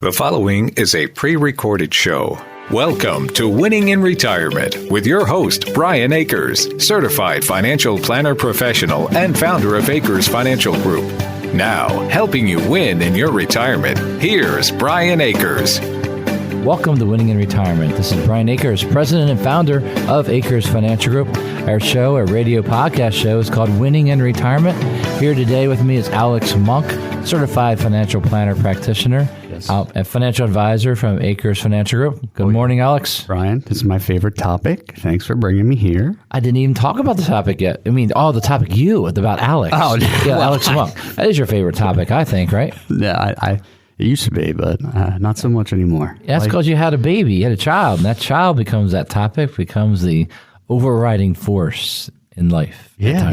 The following is a pre-recorded show. Welcome to Winning in Retirement with your host, Brian Akers, certified financial planner professional and founder of Akers Financial Group. Now, helping you win in your retirement, here's Brian Akers. Welcome to Winning in Retirement. This is Brian Akers, president and founder of Akers Financial Group. Our show, our radio podcast show, is called Winning in Retirement. Here today with me is Alex Monk, certified financial planner practitioner, a financial advisor from Akers Financial Group. Good morning, Alex. Brian, this is my favorite topic. Thanks for bringing me here. I didn't even talk about the topic yet. I mean, the topic about Alex. Oh, yeah, Alex Monk. That is your favorite topic, I think, right? Yeah, it used to be, but not so much anymore. Yeah, that's because you had a baby, you had a child, and that child becomes that topic, becomes the overriding force in life. Yeah.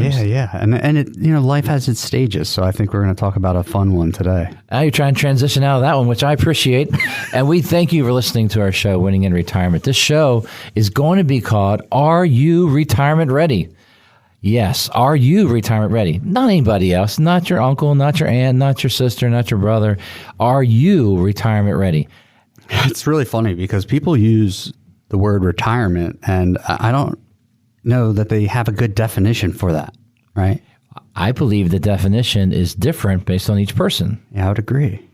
And it, life has its stages, so I think we're going to talk about a fun one today. Now you're trying to transition out of that one, which I appreciate. And we thank you for listening to our show, Winning in Retirement. This show is going to be called, Are You Retirement Ready? Yes, are you retirement ready? Not anybody else, not your uncle, not your aunt, not your sister, not your brother. Are you retirement ready? It's really funny because people use the word retirement, and I don't know that they have a good definition for that, right? I believe the definition is different based on each person. Yeah, I would agree.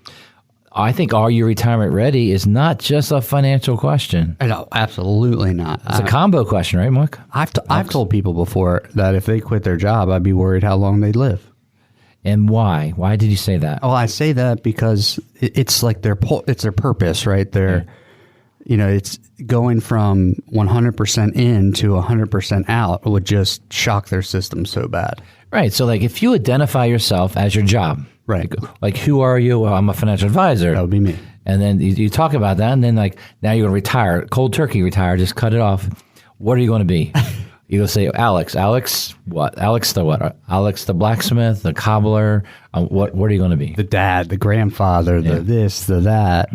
I think are you retirement ready is not just a financial question. No, absolutely not. It's a combo question, right, Mark? I've told people before that if they quit their job, I'd be worried how long they'd live. And why? Why did you say that? Well, I say that because it's like it's their purpose, right? It's going from 100% in to 100% out would just shock their system so bad. Right. So like if you identify yourself as your job, right? Like who are you? Well, I'm a financial advisor. That would be me. And then you talk about that, and then like now you're going to retire, cold turkey retire, just cut it off. What are you going to be? You go say Alex what? Alex the what? Alex the blacksmith, the cobbler. What are you going to be? The dad, the grandfather, the this, the that.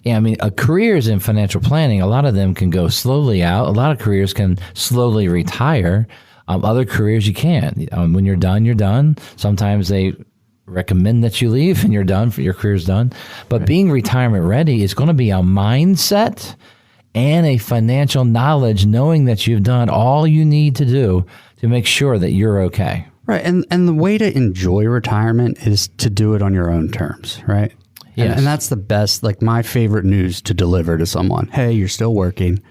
Yeah, I mean, careers in financial planning, a lot of them can go slowly out. A lot of careers can slowly retire. Other careers you can't. When you're done, you're done. Sometimes they recommend that you leave and you're done, your career's done. But being retirement ready is going to be a mindset and a financial knowledge, knowing that you've done all you need to do to make sure that you're okay. Right. And the way to enjoy retirement is to do it on your own terms, right? Yes. And that's the best, like my favorite news to deliver to someone. Hey, you're still working.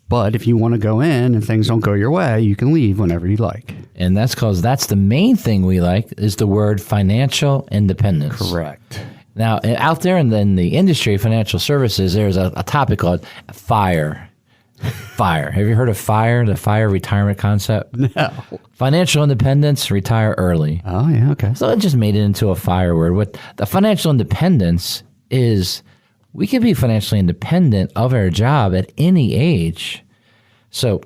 But if you want to go in and things don't go your way, you can leave whenever you like. And that's because that's the main thing we like is the word financial independence. Correct. Now, out there in the industry, financial services, there's a topic called FIRE. FIRE. Have you heard of FIRE, the FIRE retirement concept? No. Financial independence, retire early. Oh, yeah, okay. So it just made it into a FIRE word. What the financial independence is, we can be financially independent of our job at any age. So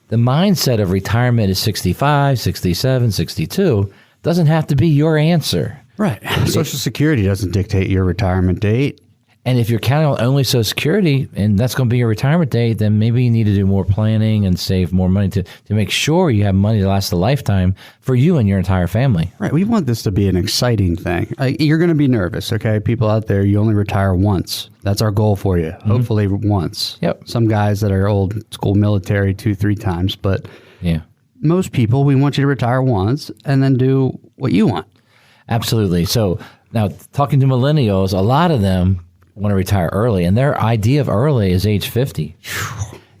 the mindset of retirement is 65, 67, 62 doesn't have to be your answer. Right. Social Security doesn't dictate your retirement date. And if you're counting on only Social Security and that's going to be your retirement date, then maybe you need to do more planning and save more money to make sure you have money to last a lifetime for you and your entire family. Right. We want this to be an exciting thing. You're going to be nervous, okay? People out there, you only retire once. That's our goal for you. Mm-hmm. Hopefully once. Yep. Some guys that are old school military 2-3 times, but yeah, most people, we want you to retire once and then do what you want. Absolutely. So now talking to millennials, a lot of them want to retire early, and their idea of early is age 50.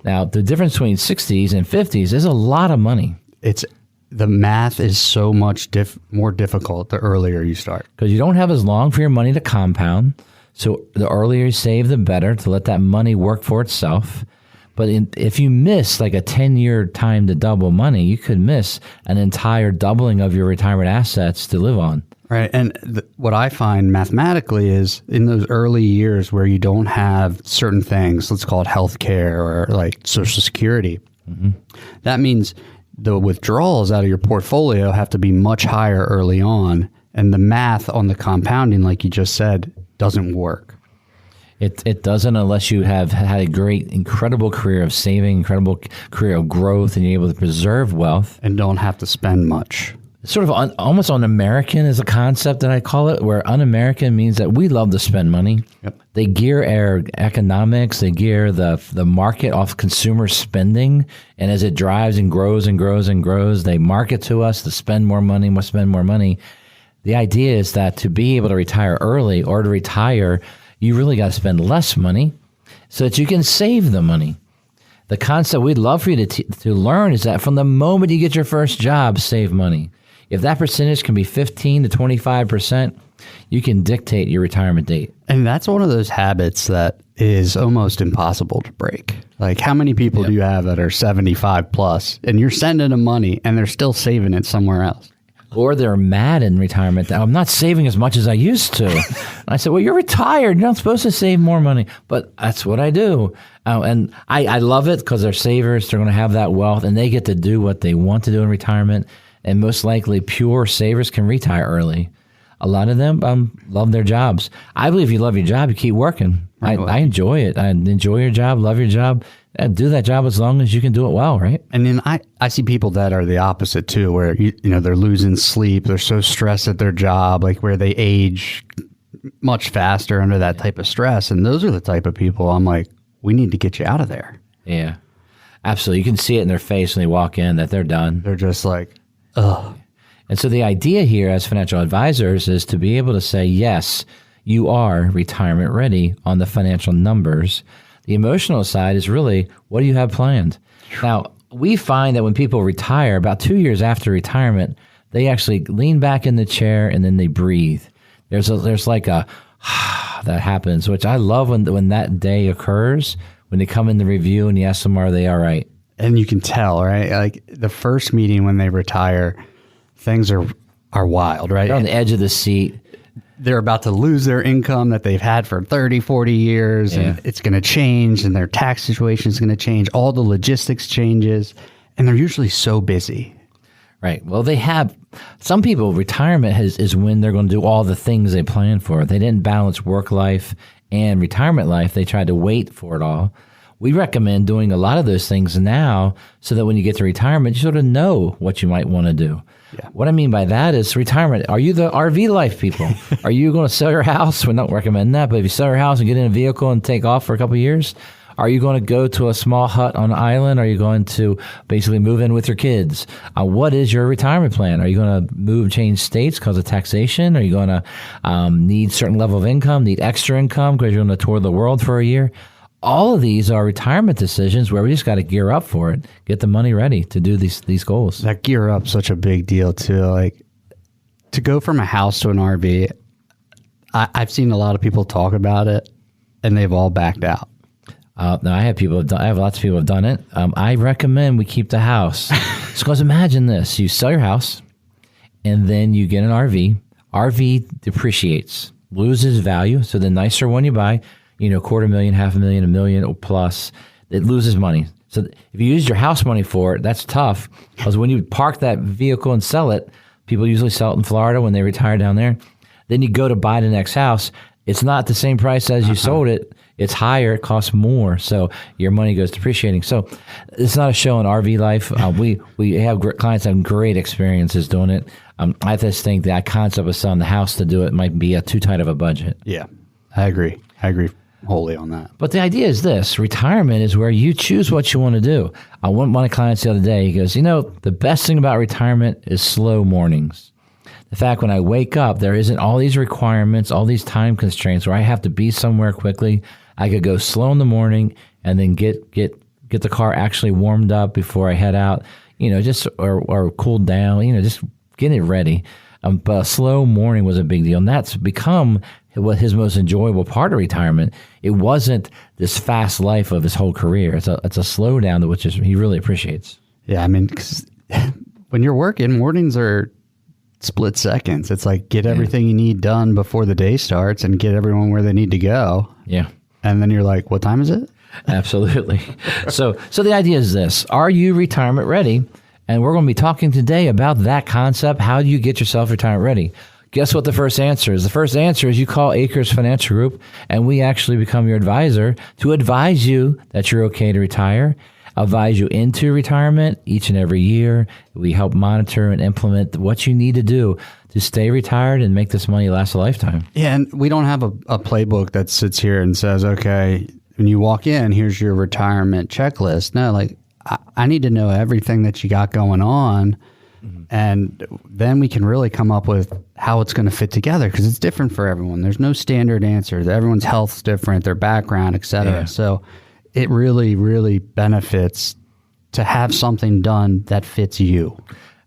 Now, the difference between 60s and 50s is a lot of money. The math is so much more difficult the earlier you start. Because you don't have as long for your money to compound, so the earlier you save, the better, to let that money work for itself. But if you miss like a 10-year time to double money, you could miss an entire doubling of your retirement assets to live on. Right. And what I find mathematically is in those early years where you don't have certain things, let's call it healthcare or like Social Security, that means the withdrawals out of your portfolio have to be much higher early on. And the math on the compounding, like you just said, doesn't work. It doesn't unless you have had a great, incredible career of saving, incredible career of growth, and you're able to preserve wealth. And don't have to spend much. sort of almost un-American is a concept that I call it, where un-American means that we love to spend money. Yep. They gear our economics, they gear the market off consumer spending, and as it drives and grows and grows and grows, they market to us to spend more money, spend more money. The idea is that to be able to retire early or to retire, you really got to spend less money so that you can save the money. The concept we'd love for you to learn is that from the moment you get your first job, save money. If that percentage can be 15 to 25%, you can dictate your retirement date. And that's one of those habits that is almost impossible to break. Like, how many people do you have that are 75 plus and you're sending them money and they're still saving it somewhere else? Or they're mad in retirement that I'm not saving as much as I used to. And I said, well, you're retired. You're not supposed to save more money. But that's what I do. And I love it because they're savers. They're going to have that wealth and they get to do what they want to do in retirement. And most likely pure savers can retire early. A lot of them love their jobs. I believe if you love your job, you keep working. Right. I enjoy it. I enjoy your job, love your job. Do that job as long as you can do it well, right? And then I see people that are the opposite too, where you know they're losing sleep, they're so stressed at their job, like where they age much faster under that type of stress. And those are the type of people I'm like, we need to get you out of there. Yeah, absolutely. You can see it in their face when they walk in that they're done. They're just like, ugh. And so the idea here as financial advisors is to be able to say, yes, you are retirement ready on the financial numbers. The emotional side is really, what do you have planned? Now, we find that when people retire, about 2 years after retirement, they actually lean back in the chair and then they breathe. There's like a that happens, which I love when that day occurs, when they come in the review and you ask them, are they all right? And you can tell, right? Like the first meeting when they retire, things are wild, right? They're on the edge of the seat. They're about to lose their income that they've had for 30, 40 years, and it's going to change, and their tax situation is going to change. All the logistics changes, and they're usually so busy. Right. Well, they have some people, retirement is when they're going to do all the things they plan for. They didn't balance work life and retirement life. They tried to wait for it all. We recommend doing a lot of those things now so that when you get to retirement, you sort of know what you might want to do. Yeah. What I mean by that is retirement. Are you the RV life people? Are you going to sell your house? We don't recommend that, but if you sell your house and get in a vehicle and take off for a couple of years, are you going to go to a small hut on an island? Are you going to basically move in with your kids? What is your retirement plan? Are you going to change states because of taxation? Are you going to need a certain level of income, need extra income because you're going to tour the world for a year? All of these are retirement decisions where we just got to gear up for it, get the money ready to do these goals. That gear up's such a big deal too. Like to go from a house to an RV, I've seen a lot of people talk about it, and they've all backed out. Now I have lots of people have done it. I recommend we keep the house. Because imagine this: you sell your house, and then you get an RV. RV depreciates, loses value. So the nicer one you buy, $250,000, $500,000, $1 million or plus, it loses money. So if you use your house money for it, that's tough. Because when you park that vehicle and sell it, people usually sell it in Florida when they retire down there. Then you go to buy the next house. It's not the same price as you sold it. It's higher. It costs more. So your money goes depreciating. So it's not a show on RV life. We have clients have great experiences doing it. I just think that concept of selling the house to do it might be too tight of a budget. Yeah, I agree wholly on that. But the idea is this: retirement is where you choose what you want to do. One of my clients the other day, he goes, the best thing about retirement is slow mornings. The fact when I wake up, there isn't all these requirements, all these time constraints where I have to be somewhere quickly. I could go slow in the morning and then get the car actually warmed up before I head out, or cooled down, just getting it ready. But a slow morning was a big deal, and that's become what his most enjoyable part of retirement. It wasn't this fast life of his whole career. It's a slow down, which he really appreciates. Yeah, I mean, 'cause when you're working, mornings are split seconds. It's like get everything you need done before the day starts and get everyone where they need to go. Yeah. And then you're like, what time is it? Absolutely. So the idea is this: are you retirement ready? And we're going to be talking today about that concept. How do you get yourself retirement ready? Guess what the first answer is? The first answer is you call Akers Financial Group, and we actually become your advisor to advise you that you're okay to retire. advise you into retirement each and every year. We help monitor and implement what you need to do to stay retired and make this money last a lifetime. Yeah, and we don't have a playbook that sits here and says, okay, when you walk in, here's your retirement checklist. No, like I need to know everything that you got going on. And then we can really come up with how it's going to fit together, because it's different for everyone. There's no standard answer. Everyone's health's different, their background, et cetera. Yeah. So it really, really benefits to have something done that fits you.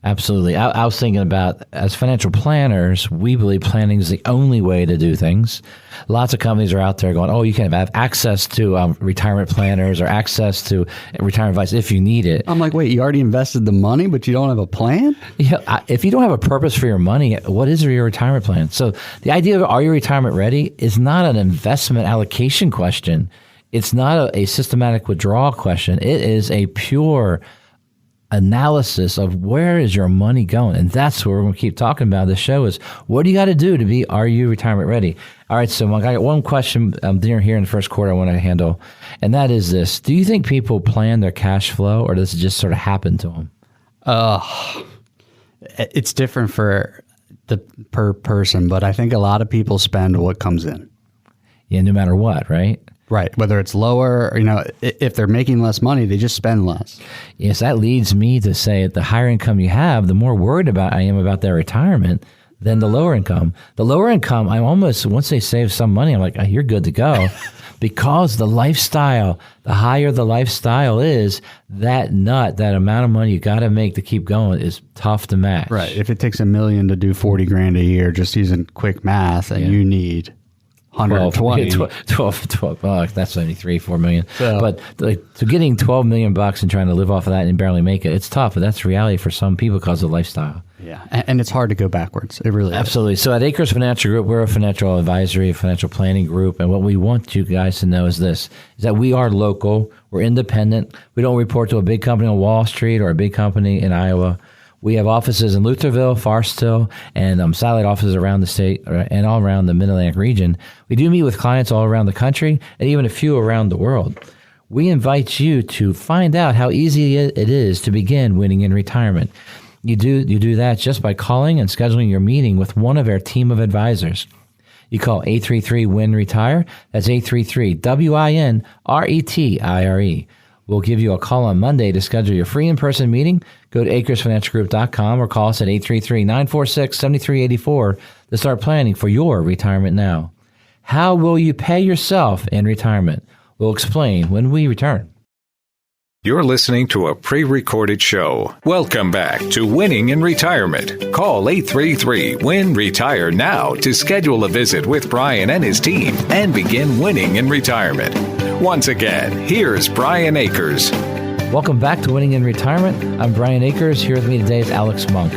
Absolutely. I was thinking about, as financial planners, we believe planning is the only way to do things. Lots of companies are out there going, oh, you can have access to retirement planners or access to retirement advice if you need it. I'm like, wait, you already invested the money, but you don't have a plan? Yeah, if you don't have a purpose for your money, what is your retirement plan? So the idea of are you retirement ready is not an investment allocation question. It's not a systematic withdrawal question. It is a pure analysis of where is your money going. And that's what we're going to keep talking about. The show is, what do you got to do to be, are you retirement ready? All right, so Monk, I got one question here in the first quarter I want to handle, and that is this. Do you think people plan their cash flow, or does it just sort of happen to them? It's different for the per person, but I think a lot of people spend what comes in. Yeah, no matter what, right? Right. Whether it's lower, if they're making less money, they just spend less. Yes, that leads me to say the higher income you have, the more worried I am about their retirement than the lower income. The lower income, I'm almost, once they save some money, I'm like, oh, you're good to go. Because the lifestyle, the higher the lifestyle is, that amount of money you got to make to keep going is tough to match. Right. If it takes $1 million to do $40,000 a year, just using quick math, and you need 120. 12 bucks. That's only $3-4 million. So, but so getting $12 million and trying to live off of that and barely make it, it's tough. But that's reality for some people because of lifestyle. Yeah, and it's hard to go backwards. It really Absolutely. is. So at Akers Financial Group, we're a financial advisory, financial planning group. And what we want you guys to know is this, is that we are local. We're independent. We don't report to a big company on Wall Street or a big company in Iowa. We have offices in Lutherville, Farstill, and satellite offices around the state and all around the Mid-Atlantic region. We do meet with clients all around the country and even a few around the world. We invite you to find out how easy it is to begin winning in retirement. You do that just by calling and scheduling your meeting with one of our team of advisors. You call 833-WIN-RETIRE. That's 833-WIN-RETIRE. We'll give you a call on Monday to schedule your free in-person meeting. Go to akersfinancialgroup.com or call us at 833-946-7384 to start planning for your retirement now. How will you pay yourself in retirement? We'll explain when we return. You're listening to a pre-recorded show. Welcome back to Winning in Retirement. Call 833-WIN-RETIRE now to schedule a visit with Brian and his team and begin winning in retirement. Once again, here's Brian Akers. Welcome back to Winning in Retirement. I'm Brian Akers. Here with me today is Alex Monk.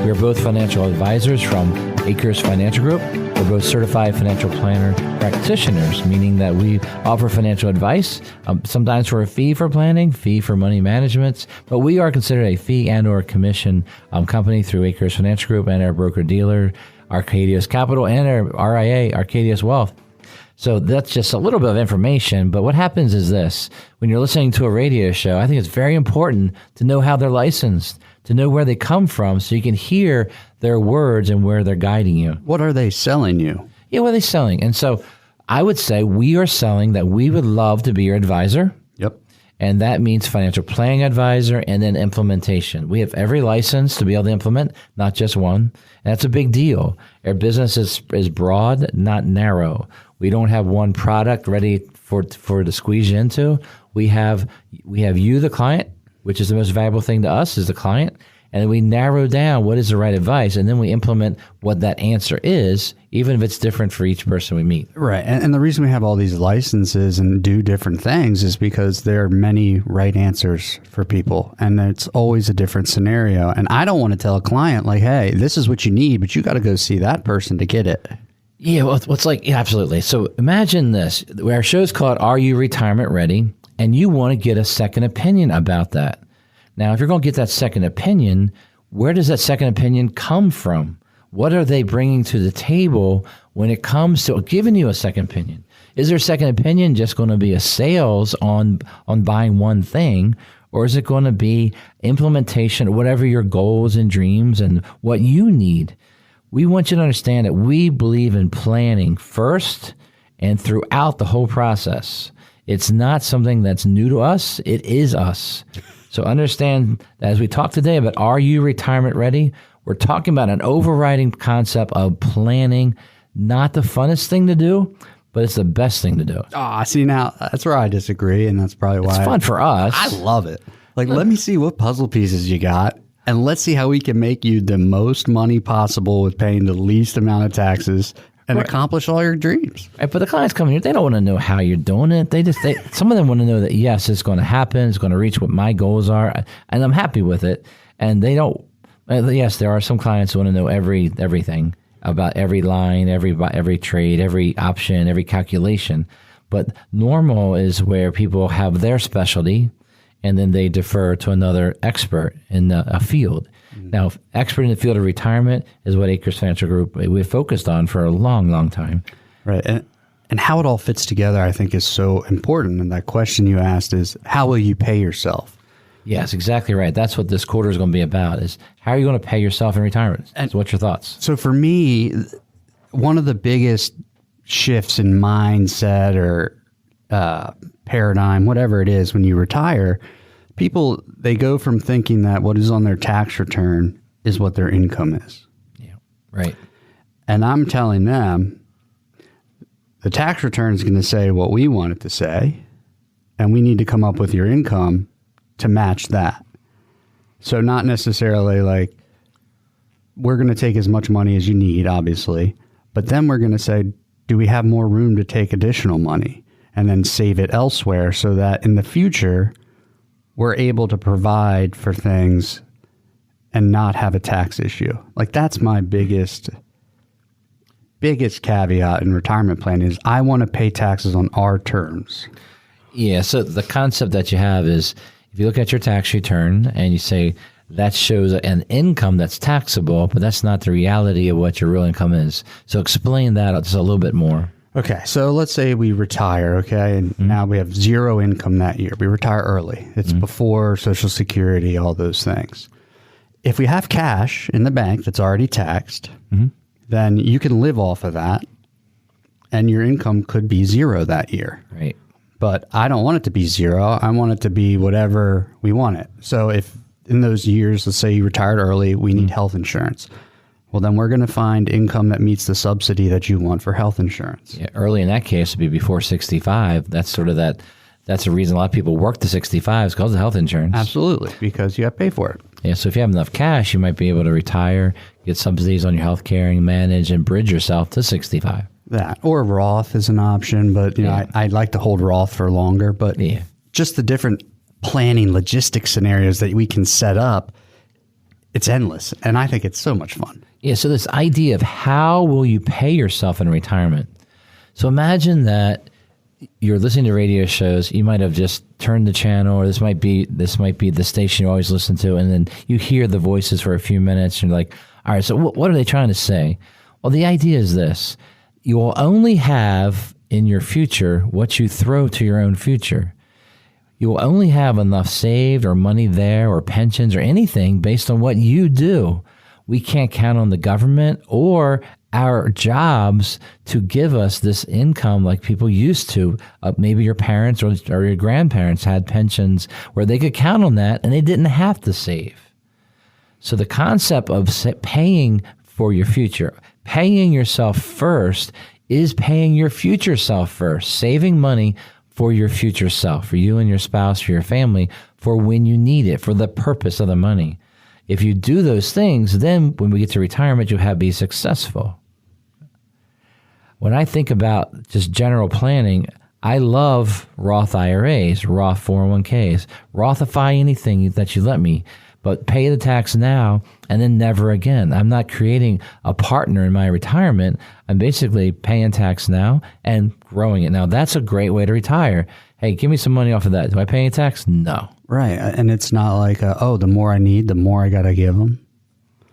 We are both financial advisors from Akers Financial Group. We're both certified financial planner practitioners, meaning that we offer financial advice, sometimes for a fee for planning, fee for money management, but we are considered a fee and or commission company through Akers Financial Group and our broker-dealer, Arcadius Capital, and our RIA, Arcadius Wealth. So that's just a little bit of information, but what happens is this. When you're listening to a radio show, I think it's very important to know how they're licensed, to know where they come from so you can hear their words and where they're guiding you. What are they selling you? Yeah, what are they selling? And so I would say we are selling that we would love to be your advisor. Yep. And that means financial planning advisor and then implementation. We have every license to be able to implement, not just one. And that's a big deal. Our business is broad, not narrow. We don't have one product ready for to squeeze you into. We have you, the client, which is the most valuable thing to us is the client. And then we narrow down what is the right advice, and then we implement what that answer is, even if it's different for each person we meet. Right. And the reason we have all these licenses and do different things is because there are many right answers for people, and it's always a different scenario. And I don't want to tell a client, like, hey, this is what you need, but you got to go see that person to get it. Yeah, well, it's like, yeah, absolutely. So imagine this. Our show's called Are You Retirement Ready? And you want to get a second opinion about that. Now, if you're going to get that second opinion, where does that second opinion come from? What are they bringing to the table when it comes to giving you a second opinion? Is their second opinion just going to be a sales on buying one thing? Or is it going to be implementation of whatever your goals and dreams and what you need? We want you to understand that we believe in planning first and throughout the whole process. It's not something that's new to us. It is us. So understand that as we talk today about are you retirement ready, we're talking about an overriding concept of planning, not the funnest thing to do, but it's the best thing to do. See, now that's where I disagree, and that's probably why it's fun for us. I love it. Like, let me see what puzzle pieces you got, and let's see how we can make you the most money possible with paying the least amount of taxes and accomplish all your dreams. Right, but the clients come here, they don't want to know how you're doing it. Some of them want to know that, yes, it's going to happen. It's going to reach what my goals are, and I'm happy with it. And they don't, yes, there are some clients who want to know everything about every line, every trade, every option, every calculation. But normal is where people have their specialty, and then they defer to another expert in a field. Now, expert in the field of retirement is what Akers Financial Group we've focused on for a long, long time. Right. And how it all fits together, I think, is so important. And that question you asked is, how will you pay yourself? Yes, exactly right. That's what this quarter is going to be about, is how are you going to pay yourself in retirement? So what's your thoughts? So for me, one of the biggest shifts in mindset or paradigm, whatever it is, when you retire, people, they go from thinking that what is on their tax return is what their income is. Yeah, right. And I'm telling them the tax return is going to say what we want it to say, and we need to come up with your income to match that. So not necessarily like we're going to take as much money as you need, obviously, but then we're going to say, do we have more room to take additional money and then save it elsewhere so that in the future we're able to provide for things and not have a tax issue. Like, that's my biggest caveat in retirement planning is I want to pay taxes on our terms. Yeah, so the concept that you have is if you look at your tax return and you say that shows an income that's taxable, but that's not the reality of what your real income is. So explain that just a little bit more. Okay, so let's say we retire, okay, and now we have zero income that year. We retire early. It's before Social Security, all those things. If we have cash in the bank that's already taxed, then you can live off of that, and your income could be zero that year. Right. But I don't want it to be zero. I want it to be whatever we want it. So if in those years, let's say you retired early, we need health insurance. Well, then we're going to find income that meets the subsidy that you want for health insurance. Yeah, early in that case would be before 65. That's sort of that's the reason a lot of people work to 65 is because of health insurance. Absolutely, because you have to pay for it. Yeah, so if you have enough cash, you might be able to retire, get subsidies on your health care, and manage and bridge yourself to 65. That or Roth is an option, but I'd like to hold Roth for longer. But just the different planning logistics scenarios that we can set up, it's endless, and I think it's so much fun. Yeah, so this idea of how will you pay yourself in retirement? So imagine that you're listening to radio shows. You might have just turned the channel, or this might be the station you always listen to, and then you hear the voices for a few minutes, and you're like, all right, so what are they trying to say? Well, the idea is this. You will only have in your future what you throw to your own future. You will only have enough saved or money there or pensions or anything based on what you do. We can't count on the government or our jobs to give us this income like people used to. Maybe your parents or your grandparents had pensions where they could count on that and they didn't have to save. So the concept of paying for your future, paying yourself first, is paying your future self first, saving money for your future self, for you and your spouse, for your family, for when you need it, for the purpose of the money. If you do those things, then when we get to retirement, you'll be successful. When I think about just general planning, I love Roth IRAs, Roth 401ks, Rothify anything that you let me, but pay the tax now and then never again. I'm not creating a partner in my retirement. I'm basically paying tax now and growing it. Now, that's a great way to retire. Hey, give me some money off of that. Do I pay any tax? No. Right. And it's not like, the more I need, the more I got to give them.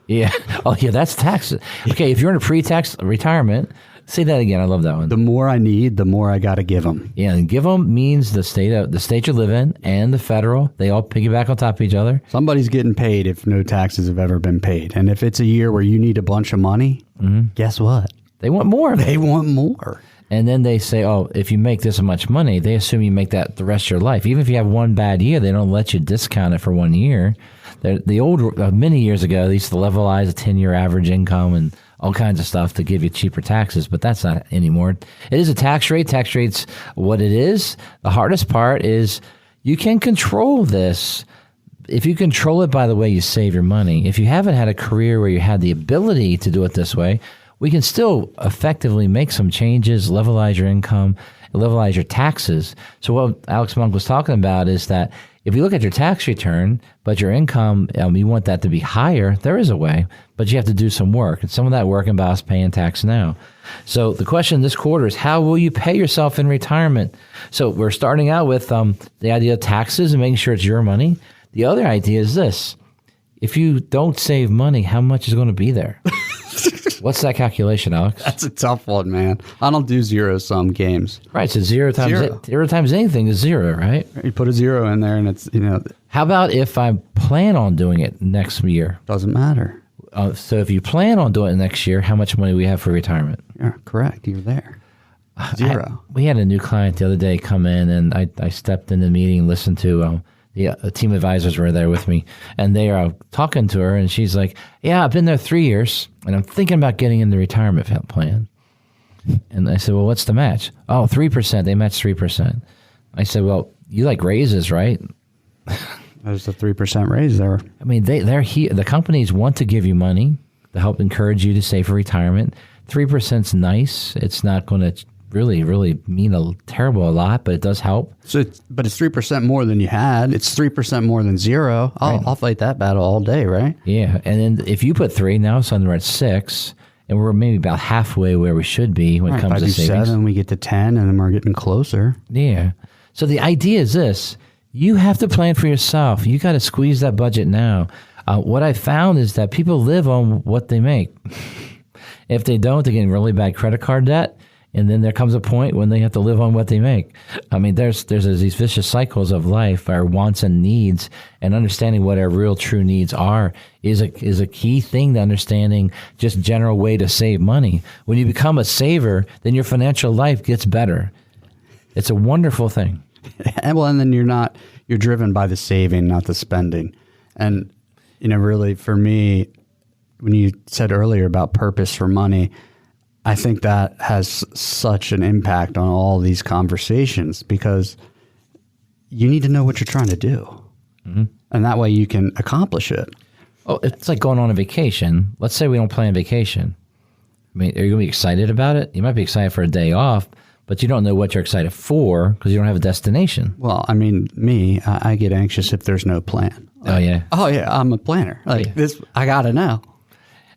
Yeah. Oh, yeah, that's tax. Okay, if you're in a pre-tax retirement, Say that again. I love that one. The more I need, the more I got to give them. Yeah, and give them means the state you live in and the federal. They all piggyback on top of each other. Somebody's getting paid if no taxes have ever been paid. And if it's a year where you need a bunch of money, guess what? They want more of it. They want more. And then they say, oh, if you make this much money, they assume you make that the rest of your life. Even if you have one bad year, they don't let you discount it for 1 year. The old, many years ago, they used to levelize a 10-year average income and all kinds of stuff to give you cheaper taxes, but that's not anymore. It is a tax rate. Tax rate's what it is. The hardest part is you can control this. If you control it by the way you save your money, if you haven't had a career where you had the ability to do it this way, we can still effectively make some changes, levelize your income, levelize your taxes. So what Alex Monk was talking about is that if you look at your tax return, but your income, you want that to be higher, there is a way, but you have to do some work. And some of that work involves paying tax now. So the question this quarter is, how will you pay yourself in retirement? So we're starting out with the idea of taxes and making sure it's your money. The other idea is this. If you don't save money, how much is going to be there? What's that calculation, Alex? That's a tough one, man. I don't do zero-sum games. Right, so zero times anything is zero, right? You put a zero in there and it's, How about if I plan on doing it next year? Doesn't matter. So if you plan on doing it next year, how much money we have for retirement? Yeah, correct. You're there. Zero. We had a new client the other day come in, and I stepped in the meeting and listened to the team advisors were there with me, and they are talking to her, and she's like, yeah, I've been there 3 years, and I'm thinking about getting in the retirement plan. And I said, well, what's the match? Oh, 3%. They match 3%. I said, well, you like raises, right? There's a 3% raise there. I mean, they're here. The companies want to give you money to help encourage you to save for retirement. 3%'s nice. It's not going to really mean a lot, but it does help. So, but it's 3% more than you had. It's 3% more than zero. I'll fight that battle all day, right? Yeah, and then if you put 3, now suddenly we're at 6, and we're maybe about halfway where we should be when it comes to savings. 7, we get to 10, and then we're getting closer. Yeah. So the idea is this: you have to plan for yourself. You got to squeeze that budget now. What I found is that people live on what they make. If they don't, they're getting really bad credit card debt. And then there comes a point when they have to live on what they make. I mean, there's these vicious cycles of life, our wants and needs, and understanding what our real true needs are is a key thing to understanding just general way to save money. When you become a saver, then your financial life gets better. It's a wonderful thing. And then you're driven by the saving, not the spending. And, really for me, when you said earlier about purpose for money, I think that has such an impact on all these conversations because you need to know what you're trying to do. Mm-hmm. And that way you can accomplish it. Oh, it's like going on a vacation. Let's say we don't plan a vacation. I mean, are you going to be excited about it? You might be excited for a day off, but you don't know what you're excited for because you don't have a destination. Well, I mean, I get anxious if there's no plan. Oh, yeah. Oh, yeah, I'm a planner. This, I got to know.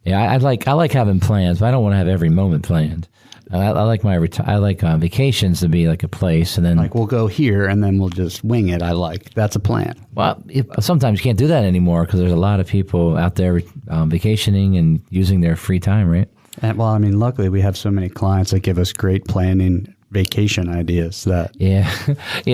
Yeah, I like having plans, but I don't want to have every moment planned. I like vacations to be like a place, and then we'll go here and then we'll just wing it. That's a plan. Well, sometimes you can't do that anymore because there's a lot of people out there vacationing and using their free time, right? And luckily we have so many clients that give us great planning vacation ideas that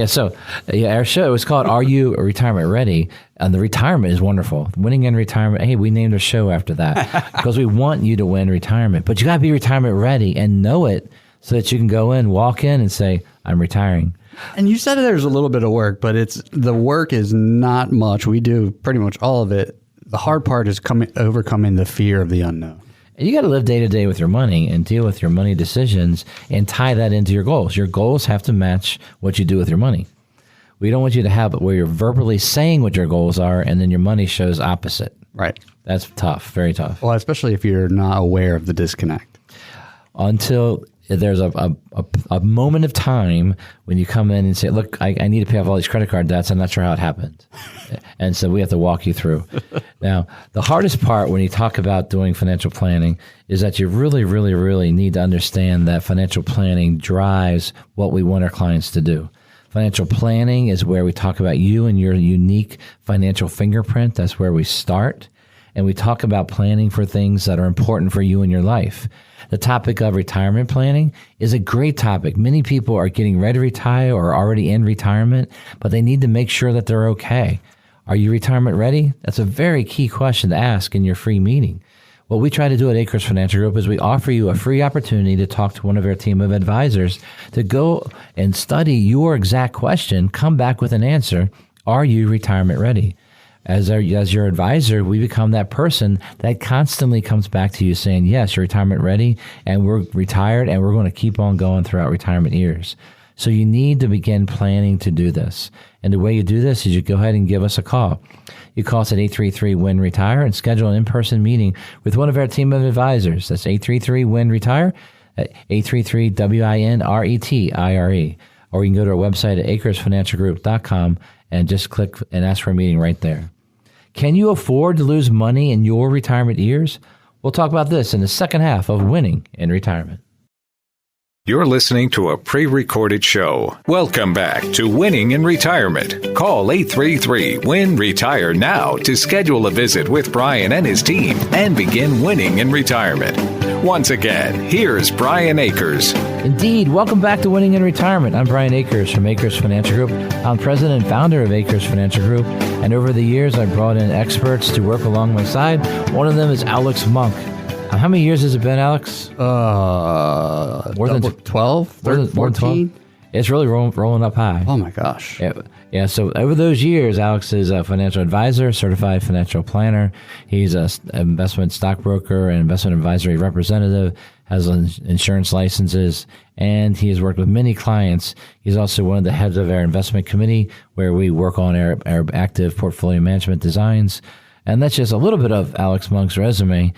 So our show is called Are You Retirement Ready? And the retirement is wonderful. Winning in retirement. Hey, we named our show after that because we want you to win retirement, but you got to be retirement ready and know it so that you can walk in and say, I'm retiring. And you said there's a little bit of work, but the work is not much. We do pretty much all of it. The hard part is overcoming the fear of the unknown. You got to live day to day with your money and deal with your money decisions and tie that into your goals. Your goals have to match what you do with your money. We don't want you to have it where you're verbally saying what your goals are and then your money shows opposite. Right. That's tough, very tough. Well, especially if you're not aware of the disconnect. Until there's a moment of time when you come in and say, look, I need to pay off all these credit card debts. I'm not sure how it happened. And so we have to walk you through. Now, the hardest part when you talk about doing financial planning is that you really, really, really need to understand that financial planning drives what we want our clients to do. Financial planning is where we talk about you and your unique financial fingerprint. That's where we start. and we talk about planning for things that are important for you in your life. The topic of retirement planning is a great topic. Many people are getting ready to retire or are already in retirement, but they need to make sure that they're okay. Are you retirement ready? That's a very key question to ask in your free meeting. What we try to do at Akers Financial Group is we offer you a free opportunity to talk to one of our team of advisors to go and study your exact question, come back with an answer. Are you retirement ready? As your advisor, we become that person that constantly comes back to you saying, yes, you're retirement ready, and we're retired, and we're going to keep on going throughout retirement years. So you need to begin planning to do this. And the way you do this is you go ahead and give us a call. You call us at 833-WIN-RETIRE and schedule an in-person meeting with one of our team of advisors. That's 833-WIN-RETIRE, 833-WINRETIRE. Or you can go to our website at akersfinancialgroup.com and just click and ask for a meeting right there. Can you afford to lose money in your retirement years? We'll talk about this in the second half of Winning in Retirement. You're listening to a pre-recorded show. Welcome back to Winning in Retirement. Call 833-WIN-RETIRE now to schedule a visit with Brian and his team and begin winning in retirement. Once again, here's Brian Akers. Indeed. Welcome back to Winning in Retirement. I'm Brian Akers from Akers Financial Group. I'm president and founder of Akers Financial Group. And over the years, I've brought in experts to work along my side. One of them is Alex Monk. How many years has it been, Alex? More than 12, 13, 14. It's really rolling up high. Oh, my gosh. Yeah. So over those years, Alex is a financial advisor, certified financial planner. He's an investment stockbroker and investment advisory representative, has insurance licenses, and he has worked with many clients. He's also one of the heads of our investment committee, where we work on our active portfolio management designs. And that's just a little bit of Alex Monk's resume.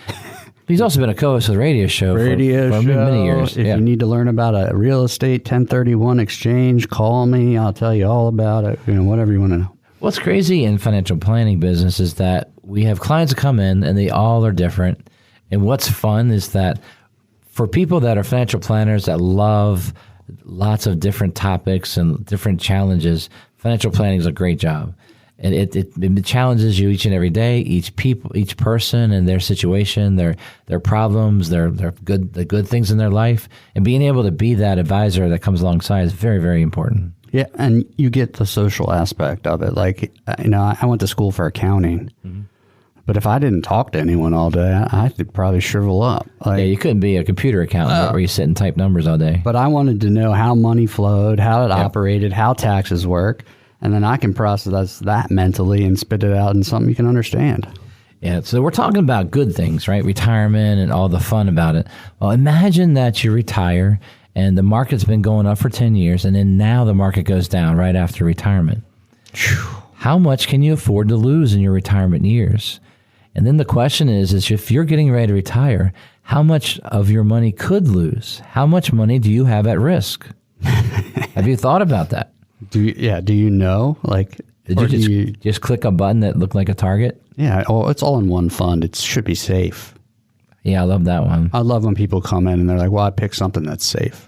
He's also been a co-host of the radio show for many years. If you need to learn about a real estate 1031 exchange, call me. I'll tell you all about it. Whatever you want to know. What's crazy in financial planning business is that we have clients that come in and they all are different. And what's fun is that for people that are financial planners that love lots of different topics and different challenges, financial planning is a great job. And it challenges you each and every day, each person and their situation, their problems, the good things in their life, and being able to be that advisor that comes alongside is very, very important. Yeah, and you get the social aspect of it. Like, I went to school for accounting, but if I didn't talk to anyone all day, I could probably shrivel up. You couldn't be a computer accountant where you sit and type numbers all day. But I wanted to know how money flowed, how it operated, how taxes work. And then I can process that mentally and spit it out in something you can understand. Yeah, so we're talking about good things, right? Retirement and all the fun about it. Well, imagine that you retire and the market's been going up for 10 years and then now the market goes down right after retirement. How much can you afford to lose in your retirement years? And then the question is if you're getting ready to retire, how much of your money could lose? How much money do you have at risk? Have you thought about that? Do you know? Did you just click a button that looked like a target? Yeah, it's all in one fund. It should be safe. Yeah, I love that one. I love when people come in and they're like, well, I picked something that's safe.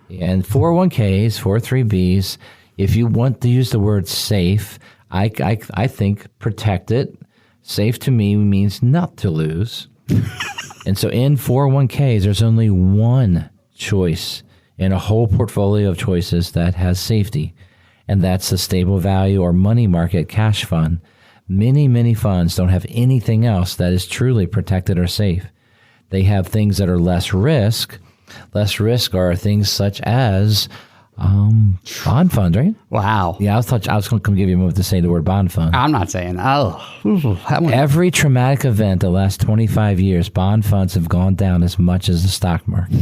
And 401ks, 403bs, if you want to use the word safe, I think protect it. Safe to me means not to lose. And so in 401ks, there's only one choice in a whole portfolio of choices that has safety, and that's the stable value or money market cash fund. Many, many funds don't have anything else that is truly protected or safe. They have things that are less risk. Less risk are things such as bond funds, right? Wow. Yeah, I was going to give you a moment to say the word bond fund. I'm not saying, Every traumatic event the last 25 years, bond funds have gone down as much as the stock market.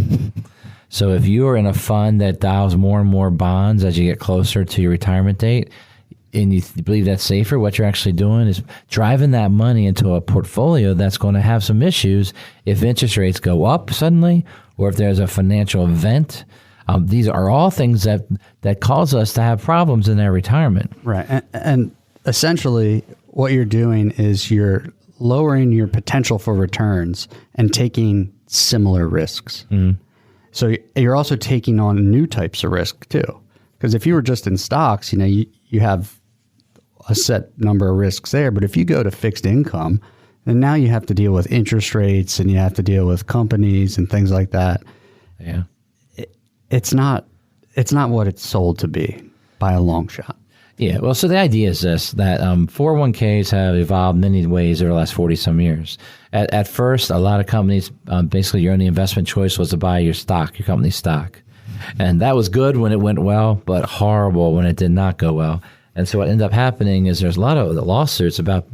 So if you are in a fund that dials more and more bonds as you get closer to your retirement date, and you believe that's safer, what you're actually doing is driving that money into a portfolio that's going to have some issues if interest rates go up suddenly or if there's a financial event. These are all things that cause us to have problems in our retirement. Right. And essentially what you're doing is you're lowering your potential for returns and taking similar risks. Mm-hmm. So you're also taking on new types of risk too. Because if you were just in stocks, you have a set number of risks there. But if you go to fixed income, And now you have to deal with interest rates and you have to deal with companies and things like that. Yeah. It's not what it's sold to be by a long shot. Yeah. Well, so the idea is this, that 401ks have evolved in many ways over the last 40 some years. At first, a lot of companies, basically your only investment choice was to buy your stock, your company's stock. And that was good when it went well, but horrible when it did not go well. And so what ended up happening is there's a lot of lawsuits about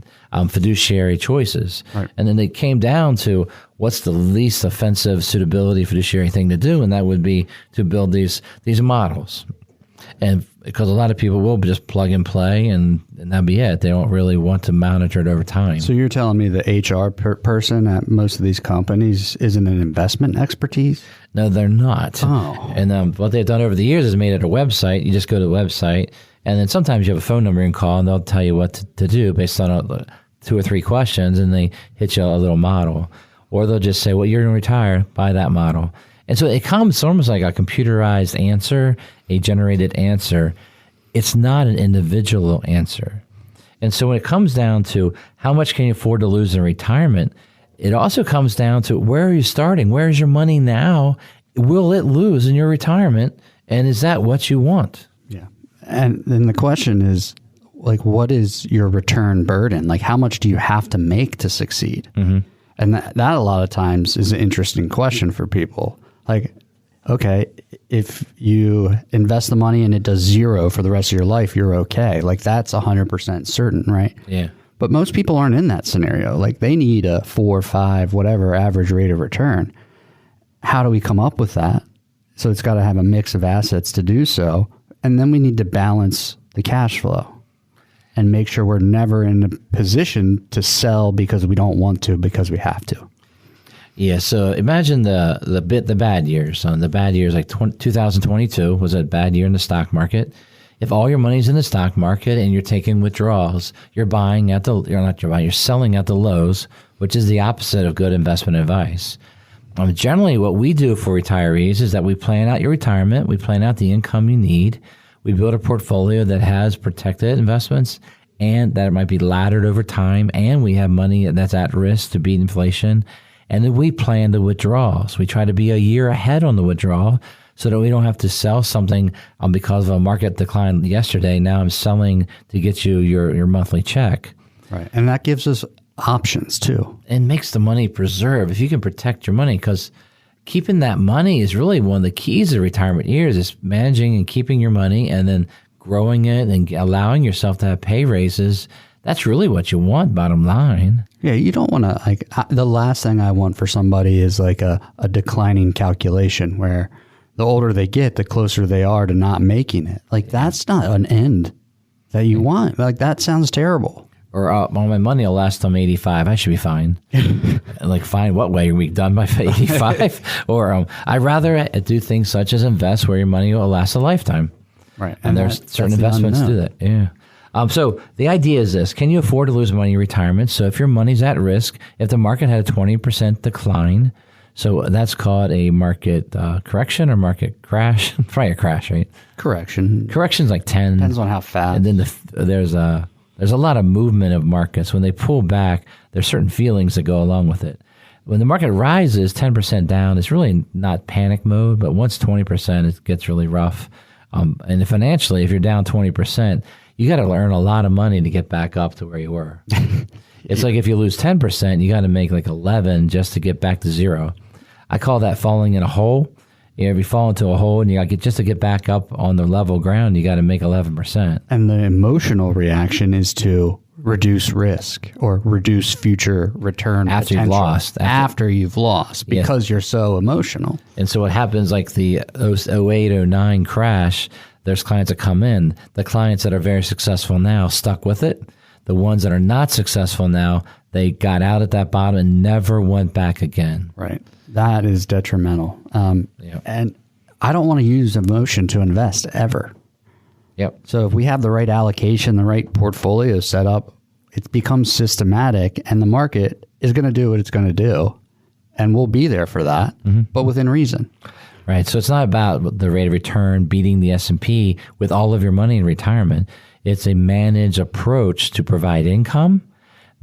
fiduciary choices. Right. And then they came down to what's the least offensive suitability fiduciary thing to do, and that would be to build these models. And because a lot of people will just plug and play, and that'd be it. They don't really want to monitor it over time. So you're telling me the HR person at most of these companies isn't an investment expertise? No, they're not. Oh. And what they've done over the years is made it a website. You just go to the website, and then sometimes you have a phone number and call, and they'll tell you what to do based on 2 or 3 questions, and they hit you a little model. Or they'll just say, well, you're going to retire, buy that model. And so it comes almost like a computerized answer, a generated answer. It's not an individual answer. And so when it comes down to how much can you afford to lose in retirement, it also comes down to where are you starting? Where is your money now? Will it lose in your retirement? And is that what you want? Yeah. And then the question is, like, what is your return burden? Like, how much do you have to make to succeed? Mm-hmm. And that a lot of times is an interesting question for people. Like, okay, if you invest the money and it does 0 for the rest of your life, you're okay. Like, that's 100% certain, right? Yeah. But most people aren't in that scenario. Like, they need a 4 or 5, whatever average rate of return. How do we come up with that? So it's got to have a mix of assets to do so. And then we need to balance the cash flow and make sure we're never in a position to sell because we don't want to, because we have to. Yeah, so imagine the bad years. The bad years, like 2022 was a bad year in the stock market. If all your money's in the stock market and you're taking withdrawals, you're selling at the lows, which is the opposite of good investment advice. Generally, what we do for retirees is that we plan out your retirement, we plan out the income you need, we build a portfolio that has protected investments and that it might be laddered over time, and we have money that's at risk to beat inflation. And then we plan the withdrawals. We try to be a year ahead on the withdrawal so that we don't have to sell something because of a market decline yesterday. Now I'm selling to get you your monthly check. Right. And that gives us options too. And makes the money preserve. If you can protect your money, because keeping that money is really one of the keys of retirement years, is managing and keeping your money and then growing it and allowing yourself to have pay raises. That's really what you want, bottom line. Yeah, you don't want to, the last thing I want for somebody is like a declining calculation where the older they get, the closer they are to not making it. Like, that's not an end that you want. Like, that sounds terrible. Or well, my money will last till I'm 85. I should be fine. Like, fine, what way? Are we done by 85? Or I'd rather do things such as invest where your money will last a lifetime. Right. And there's certain investments do that. Yeah. So the idea is this: can you afford to lose money in retirement? So if your money's at risk, if the market had a 20% decline, so that's called a market correction or market crash. Probably a crash, right? Correction's like 10. Depends on how fast. And then there's a lot of movement of markets. When they pull back, there's certain feelings that go along with it. When the market rises 10% down, it's really not panic mode, but once 20%, it gets really rough. And financially, if you're down 20%, you got to earn a lot of money to get back up to where you were. It's like if you lose 10%, you got to make like 11 just to get back to 0. I call that falling in a hole. If you fall into a hole and you got just to get back up on the level ground, you got to make 11%. And the emotional reaction is to reduce risk or reduce future return after you've lost. After you've lost, because you're so emotional. And so what happens, like the 08, 09 crash, there's clients that come in. The clients that are very successful now stuck with it. The ones that are not successful now, they got out at that bottom and never went back again. Right. That is detrimental. And I don't want to use emotion to invest ever. Yep. So if we have the right allocation, the right portfolio set up, it becomes systematic, and the market is going to do what it's going to do. And we'll be there for that, but within reason. Right. So it's not about the rate of return beating the S&P with all of your money in retirement. It's a managed approach to provide income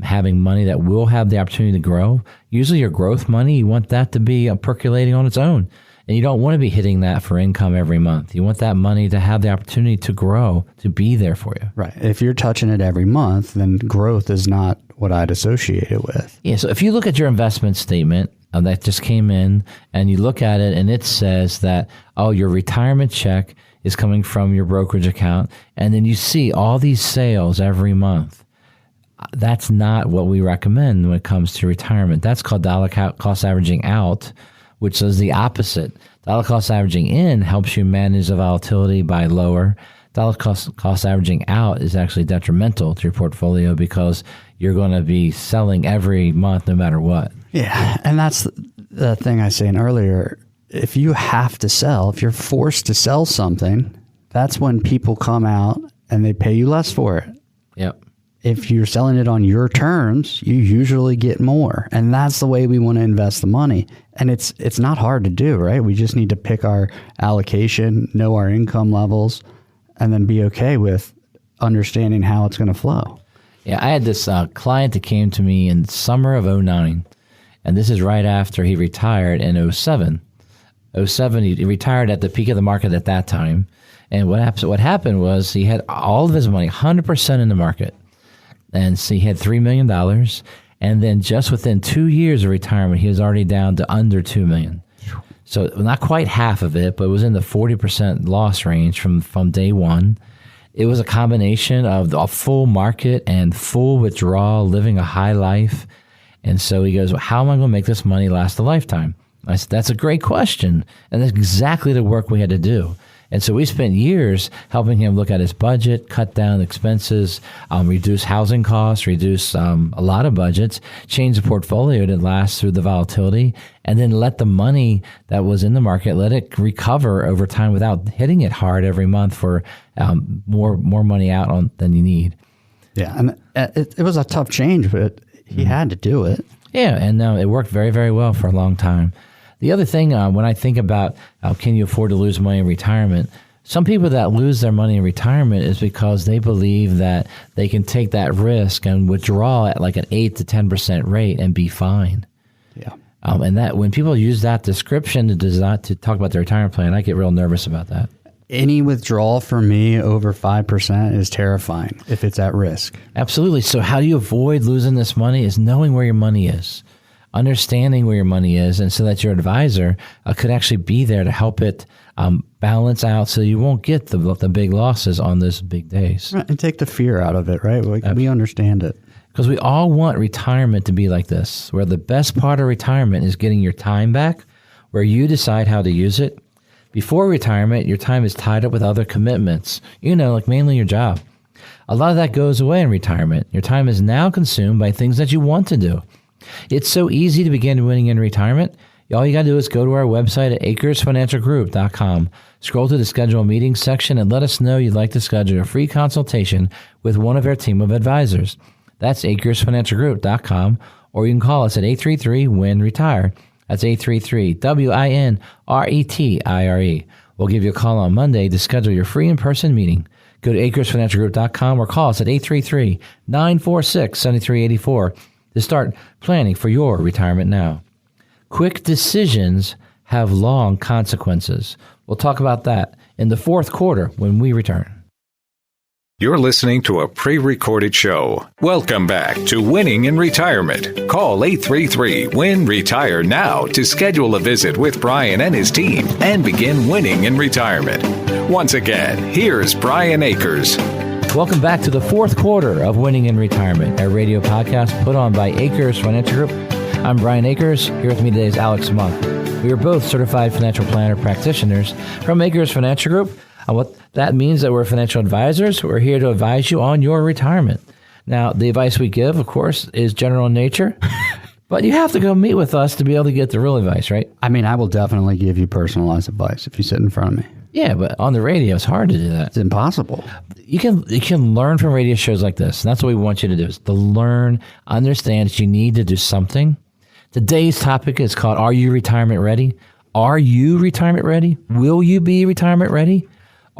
having money that will have the opportunity to grow. Usually your growth money, you want that to be percolating on its own. And you don't want to be hitting that for income every month. You want that money to have the opportunity to grow, to be there for you. Right. If you're touching it every month, then growth is not what I'd associate it with. Yeah. So if you look at your investment statement that just came in and you look at it and it says that, oh, your retirement check is coming from your brokerage account, and then you see all these sales every month. That's not what we recommend when it comes to retirement. That's called dollar cost averaging out, which is the opposite. Dollar cost averaging in helps you manage the volatility by lower. Dollar cost averaging out is actually detrimental to your portfolio because you're going to be selling every month no matter what. Yeah, and that's the thing I was saying earlier. If you have to sell, if you're forced to sell something, that's when people come out and they pay you less for it. Yep. If you're selling it on your terms, you usually get more. And that's the way we want to invest the money. And it's not hard to do, right? We just need to pick our allocation, know our income levels, and then be okay with understanding how it's going to flow. Yeah, I had this client that came to me in summer of 2009, and this is right after he retired in 2007. 2007, he retired at the peak of the market at that time. And what happened was he had all of his money, 100% in the market. And so he had $3 million. And then just within 2 years of retirement, he was already down to under $2 million. So not quite half of it, but it was in the 40% loss range from day one. It was a combination of a full market and full withdrawal, living a high life. And so he goes, well, how am I going to make this money last a lifetime? I said, that's a great question. And that's exactly the work we had to do. And so we spent years helping him look at his budget, cut down expenses, reduce housing costs, reduce a lot of budgets, change the portfolio to last through the volatility, and then let the money that was in the market, let it recover over time without hitting it hard every month for more money out than you need. Yeah, and it was a tough change, but he had to do it. Yeah, and it worked very, very well for a long time. The other thing, when I think about can you afford to lose money in retirement, some people that lose their money in retirement is because they believe that they can take that risk and withdraw at like an 8 to 10% rate and be fine. Yeah. And that when people use that description to talk about their retirement plan, I get real nervous about that. Any withdrawal for me over 5% is terrifying if it's at risk. Absolutely. So how do you avoid losing this money is knowing where your money is. Understanding where your money is, and so that your advisor could actually be there to help it balance out so you won't get the big losses on those big days. Right, and take the fear out of it, right? We understand it. Because we all want retirement to be like this, where the best part of retirement is getting your time back, where you decide how to use it. Before retirement, your time is tied up with other commitments, like mainly your job. A lot of that goes away in retirement. Your time is now consumed by things that you want to do. It's so easy to begin winning in retirement. All you got to do is go to our website at akersfinancialgroup.com, scroll to the schedule meeting section, and let us know you'd like to schedule a free consultation with one of our team of advisors. That's akersfinancialgroup.com, or you can call us at 833-WIN-RETIRE. That's 833-WINRETIRE. We'll give you a call on Monday to schedule your free in-person meeting. Go to akersfinancialgroup.com or call us at 833-946-7384. to start planning for your retirement now. Quick decisions have long consequences. We'll talk about that in the fourth quarter when we return. You're listening to a pre-recorded show. Welcome back to Winning in Retirement. Call 833-WIN-RETIRE now to schedule a visit with Brian and his team and begin winning in retirement. Once again, here's Brian Akers. Welcome back to the fourth quarter of Winning in Retirement, a radio podcast put on by Akers Financial Group. I'm Brian Akers. Here with me today is Alex Monk. We are both certified financial planner practitioners from Akers Financial Group. What that means that we're financial advisors. We're here to advise you on your retirement. Now, the advice we give, of course, is general in nature, but you have to go meet with us to be able to get the real advice, right? I mean, I will definitely give you personalized advice if you sit in front of me. Yeah, but on the radio, it's hard to do that. It's impossible. You can learn from radio shows like this, and that's what we want you to do, is to learn, understand that you need to do something. Today's topic is called, Are You Retirement Ready? Are you retirement ready? Will you be retirement ready?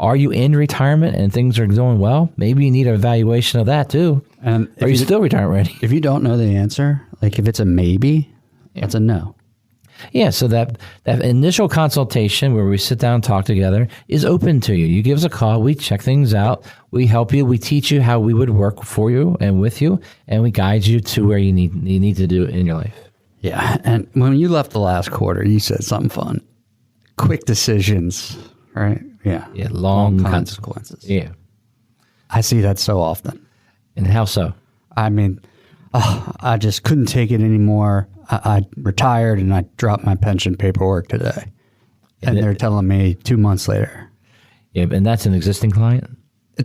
Are you in retirement and things are going well? Maybe you need an evaluation of that too. And are you still retirement ready? If you don't know the answer, like if it's a maybe, that's a no. Yeah, so that initial consultation where we sit down and talk together is open to you. You give us a call, we check things out, we help you, we teach you how we would work for you and with you, and we guide you to where you need to do it in your life. Yeah, and when you left the last quarter, you said something fun. Quick decisions, right? Yeah. Yeah, long consequences. Yeah. I see that so often. And how so? I mean, I just couldn't take it anymore. I retired and I dropped my pension paperwork today. And they're telling me 2 months later. Yeah, and that's an existing client?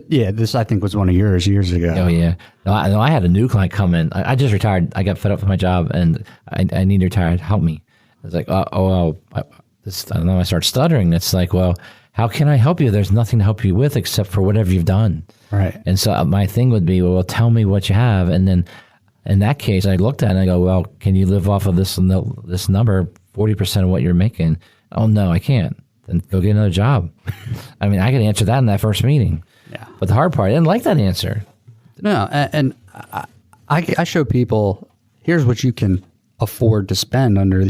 Yeah, this I think was one of yours years ago. Oh, yeah. No, I had a new client come in. I just retired. I got fed up with my job and I need to retire. Help me. I was like, and then I started stuttering. It's like, well, how can I help you? There's nothing to help you with except for whatever you've done. Right. And so my thing would be, well, tell me what you have. And then in that case, I looked at it and I go, well, can you live off of this number, 40% of what you're making? Oh, no, I can't. Then go get another job. I mean, I could answer that in that first meeting. Yeah. But the hard part, I didn't like that answer. No, and I show people, here's what you can afford to spend under,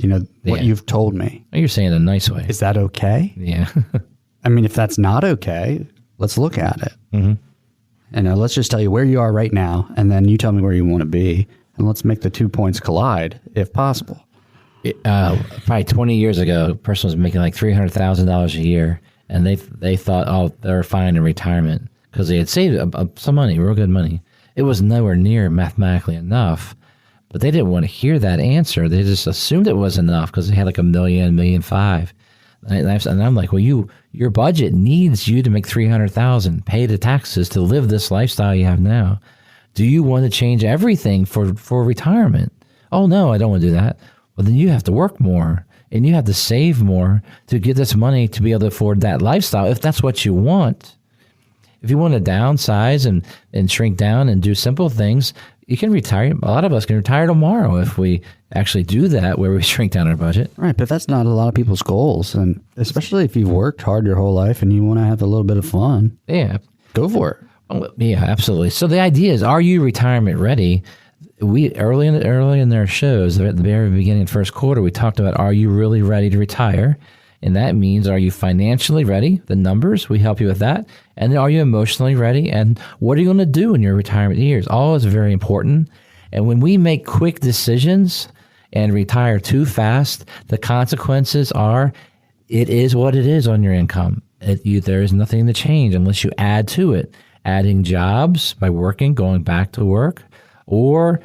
what you've told me. You're saying it in a nice way. Is that okay? Yeah. I mean, if that's not okay, let's look at it. Mm-hmm. And let's just tell you where you are right now, and then you tell me where you want to be, and let's make the 2 points collide, if possible. Probably 20 years ago, a person was making like $300,000 a year, and they thought, oh, they're fine in retirement because they had saved some money, real good money. It was nowhere near mathematically enough, but they didn't want to hear that answer. They just assumed it was enough because they had like $1 million, $1.5 million. And I'm like, well, your budget needs you to make $300,000, pay the taxes to live this lifestyle you have now. Do you want to change everything for retirement? Oh, no, I don't want to do that. Well, then you have to work more and you have to save more to get this money to be able to afford that lifestyle if that's what you want. If you want to downsize and shrink down and do simple things, you can retire. A lot of us can retire tomorrow if we actually do that, where we shrink down our budget. Right, but that's not a lot of people's goals, and especially if you've worked hard your whole life and you want to have a little bit of fun. Yeah. Go for it. Oh, yeah, absolutely. So the idea is, are you retirement ready? We early in their shows, at the very beginning of the first quarter, we talked about, are you really ready to retire? And that means, are you financially ready? The numbers, we help you with that. And then, are you emotionally ready? And what are you going to do in your retirement years? All is very important. And when we make quick decisions and retire too fast, the consequences are, it is what it is on your income. There is nothing to change unless you add to it. Adding jobs by working, going back to work, or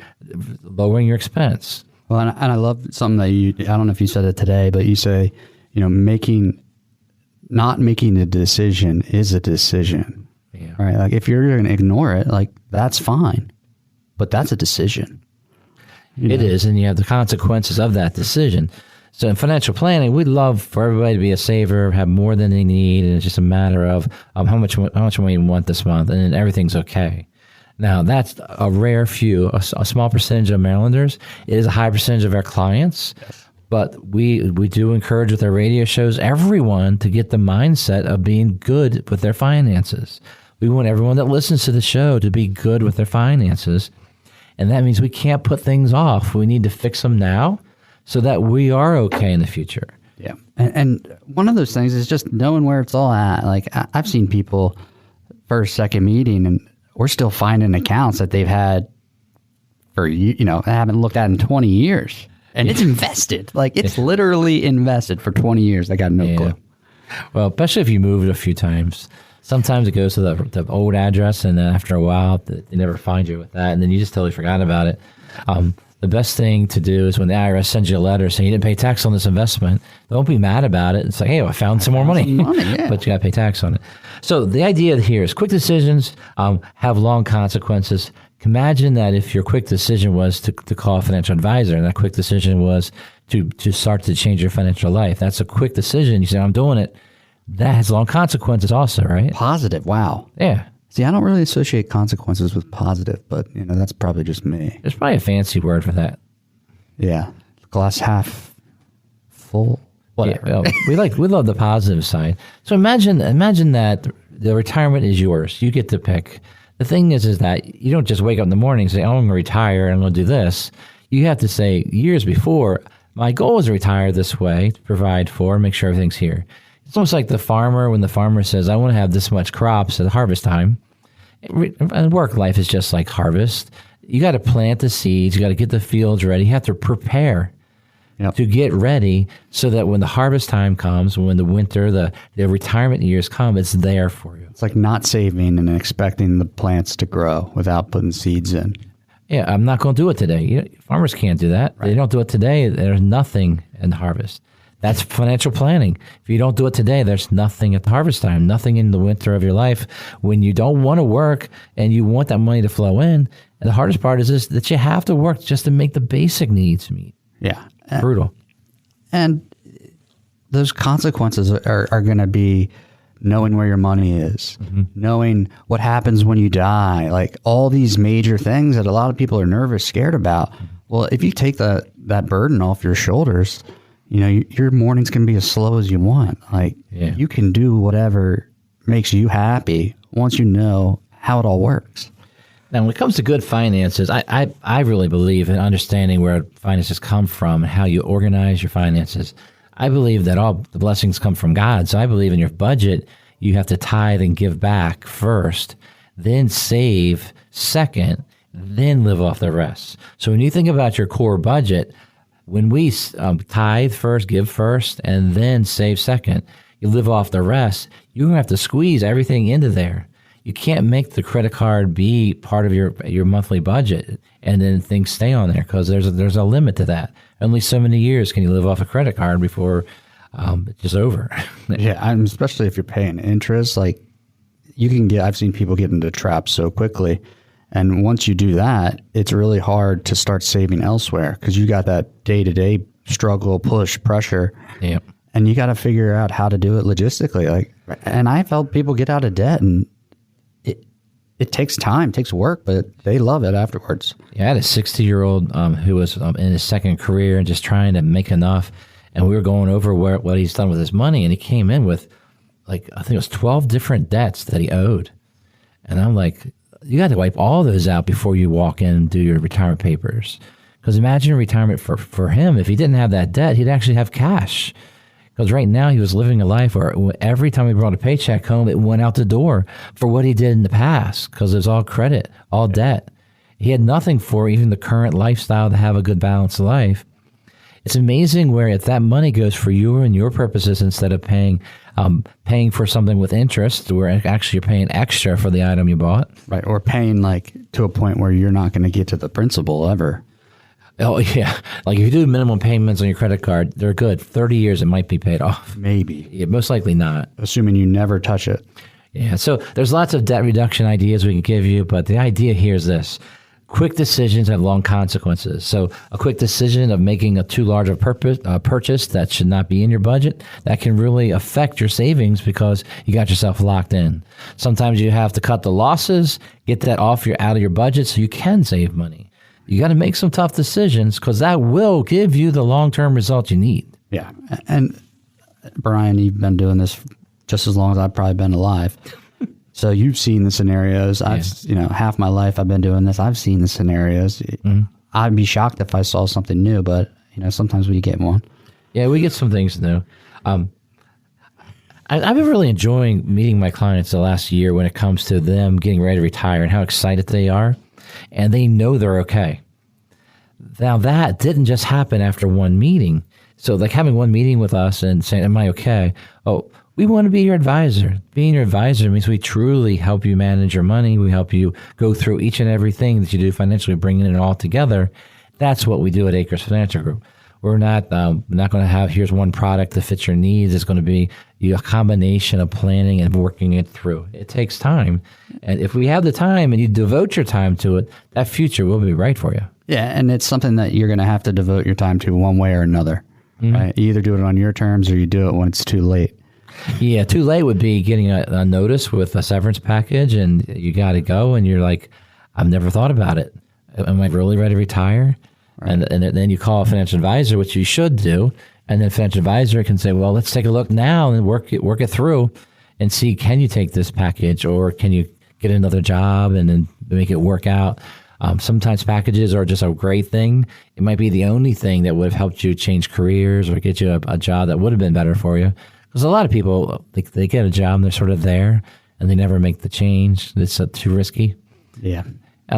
lowering your expense. Well, and I love something that I don't know if you said it today, but you say, not making a decision is a decision. Yeah. Right? Like if you're going to ignore it, like that's fine, but that's a decision. It is, and you have the consequences of that decision. So in financial planning, we'd love for everybody to be a saver, have more than they need, and it's just a matter of how much money you want this month, and then everything's okay. Now, that's a rare few, a small percentage of Marylanders. It is a high percentage of our clients. Yes. But we do encourage with our radio shows everyone to get the mindset of being good with their finances. We want everyone that listens to the show to be good with their finances. And that means we can't put things off. We need to fix them now so that we are okay in the future. Yeah. And one of those things is just knowing where it's all at. Like I've seen people first, second meeting, and we're still finding accounts that they've had for, haven't looked at in 20 years. And it's invested. Like it's literally invested for 20 years. I got no clue. Well, especially if you move it a few times. Sometimes it goes to the old address, and then after a while, they never find you with that, and then you just totally forgot about it. The best thing to do is when the IRS sends you a letter saying you didn't pay tax on this investment, don't be mad about it. It's like, hey, I found some more money. Yeah. But you got to pay tax on it. So the idea here is quick decisions have long consequences. Imagine that if your quick decision was to call a financial advisor, and that quick decision was to start to change your financial life. That's a quick decision. You say, I'm doing it. That has long consequences also, right? Positive. Wow. Yeah. See, I don't really associate consequences with positive, but that's probably just me. There's probably a fancy word for that. Yeah. Glass half full. Whatever. Yeah, well, we love the positive side. So imagine that the retirement is yours. You get to pick. The thing is that you don't just wake up in the morning and say, oh, I'm going to retire and I'm going to do this. You have to say years before, my goal is to retire this way, to provide for, make sure everything's here. It's almost like the farmer, when the farmer says, I want to have this much crops at harvest time. And work life is just like harvest. You got to plant the seeds. You got to get the fields ready. You have to prepare to get ready so that when the harvest time comes, when the winter, the retirement years come, it's there for you. It's like not saving and expecting the plants to grow without putting seeds in. Yeah, I'm not going to do it today. Farmers can't do that. Right. They don't do it today. There's nothing in the harvest. That's financial planning. If you don't do it today, there's nothing at the harvest time, nothing in the winter of your life when you don't want to work and you want that money to flow in. And the hardest part is this, that you have to work just to make the basic needs meet. Yeah. Brutal. And those consequences are going to be knowing where your money is, knowing what happens when you die, like all these major things that a lot of people are nervous, scared about. Well, if you take that burden off your shoulders, your mornings can be as slow as you want. Like you can do whatever makes you happy once you know how it all works. Now, when it comes to good finances, I really believe in understanding where finances come from and how you organize your finances. I believe that all the blessings come from God. So I believe in your budget, you have to tithe and give back first, then save second, then live off the rest. So when you think about your core budget, when we tithe first, give first, and then save second, you live off the rest, you're going to have to squeeze everything into there. You can't make the credit card be part of your monthly budget and then things stay on there because there's a limit to that. Only so many years can you live off a credit card before it's just over. Yeah, especially if you're paying interest. Like I've seen people get into traps so quickly. And once you do that, it's really hard to start saving elsewhere because you got that day-to-day struggle, push, pressure. Yeah. And you got to figure out how to do it logistically. And I've helped people get out of debt, and it takes time, takes work, but they love it afterwards. Yeah, I had a 60-year-old who was in his second career and just trying to make enough. And we were going over what he's done with his money. And he came in with, I think it was 12 different debts that he owed. And I'm like, you got to wipe all those out before you walk in and do your retirement papers. Because imagine retirement for him. If he didn't have that debt, he'd actually have cash. Because right now he was living a life where every time he brought a paycheck home, it went out the door for what he did in the past because it was all credit, all debt. He had nothing for even the current lifestyle to have a good balanced life. It's amazing where if that money goes for you and your purposes instead of paying for something with interest, where actually you're paying extra for the item you bought. Right, or paying to a point where you're not going to get to the principal ever. Oh, yeah. Like if you do minimum payments on your credit card, they're good. 30 years, it might be paid off. Maybe. Yeah, most likely not. Assuming you never touch it. Yeah, so there's lots of debt reduction ideas we can give you, but the idea here is this. Quick decisions have long consequences. So a quick decision of making a too large a purchase that should not be in your budget, that can really affect your savings because you got yourself locked in. Sometimes you have to cut the losses, get that out of your budget so you can save money. You got to make some tough decisions because that will give you the long-term results you need. Yeah. And Brian, you've been doing this just as long as I've probably been alive. So you've seen the scenarios. Half my life I've been doing this. I've seen the scenarios. Mm-hmm. I'd be shocked if I saw something new, but sometimes we get one. Yeah, we get some things new. I've been really enjoying meeting my clients the last year when it comes to them getting ready to retire and how excited they are. And they know they're okay. Now, that didn't just happen after one meeting. So like having one meeting with us and saying, am I okay? Oh, we want to be your advisor. Being your advisor means we truly help you manage your money. We help you go through each and everything that you do financially, bringing it all together. That's what we do at Akers Financial Group. We're not going to have, here's one product that fits your needs. It's going to be a combination of planning and working it through. It takes time. And if we have the time and you devote your time to it, that future will be right for you. Yeah, and it's something that you're going to have to devote your time to one way or another. Mm-hmm. Right? You either do it on your terms or you do it when it's too late. Yeah, too late would be getting a notice with a severance package and you got to go and you're like, I've never thought about it. Am I really ready to retire? Right. And then you call a financial advisor, which you should do, and then a financial advisor can say, well, let's take a look now and work it through and see, can you take this package or can you get another job and then make it work out? Sometimes packages are just a great thing. It might be the only thing that would have helped you change careers or get you a job that would have been better for you. Because a lot of people, they get a job and they're sort of there and they never make the change. It's too risky. Yeah.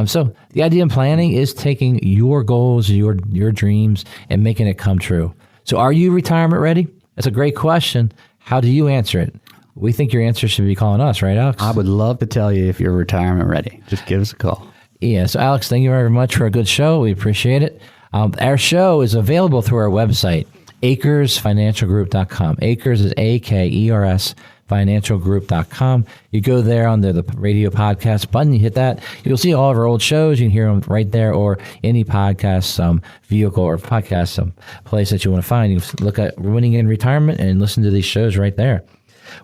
So the idea in planning is taking your goals, your dreams, and making it come true. So are you retirement ready? That's a great question. How do you answer it? We think your answer should be calling us, right, Alex? I would love to tell you if you're retirement ready. Just give us a call. Yeah. So, Alex, thank you very much for a good show. We appreciate it. Our show is available through our website, AkersFinancialGroup.com. Akers is AKERS, financialgroup.com. You go there under the radio podcast button, you hit that. You'll see all of our old shows. You can hear them right there, or any podcast vehicle or podcast place that you want to find. You can look at Winning in Retirement and listen to these shows right there.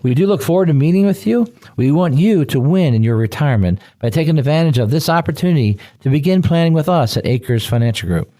We do look forward to meeting with you. We want you to win in your retirement by taking advantage of this opportunity to begin planning with us at Akers Financial Group.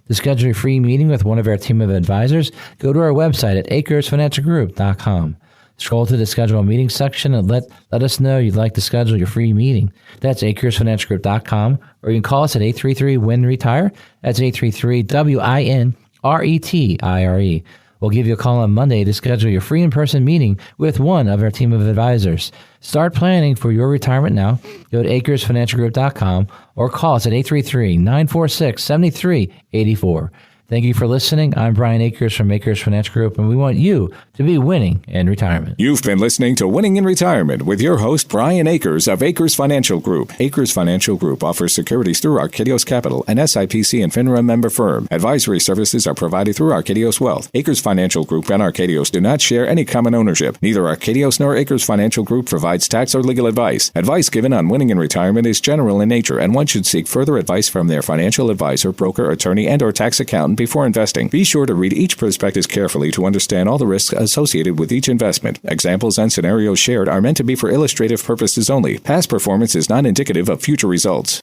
To schedule a free meeting with one of our team of advisors, go to our website at AkersFinancialGroup.com. Scroll to the Schedule a Meeting section and let us know you'd like to schedule your free meeting. That's AkersFinancialGroup.com, or you can call us at 833-WIN-RETIRE. That's 833-WIN-RETIRE. We'll give you a call on Monday to schedule your free in-person meeting with one of our team of advisors. Start planning for your retirement now. Go to AkersFinancialGroup.com or call us at 833-946-7384. Thank you for listening. I'm Brian Akers from Akers Financial Group, and we want you to be winning in retirement. You've been listening to Winning in Retirement with your host, Brian Akers of Akers Financial Group. Akers Financial Group offers securities through Arcadios Capital, an SIPC and FINRA member firm. Advisory services are provided through Arcadios Wealth. Akers Financial Group and Arcadios do not share any common ownership. Neither Arcadios nor Akers Financial Group provides tax or legal advice. Advice given on Winning in Retirement is general in nature, and one should seek further advice from their financial advisor, broker, attorney, and or tax accountant before investing. Be sure to read each prospectus carefully to understand all the risks associated with each investment. Examples and scenarios shared are meant to be for illustrative purposes only. Past performance is not indicative of future results.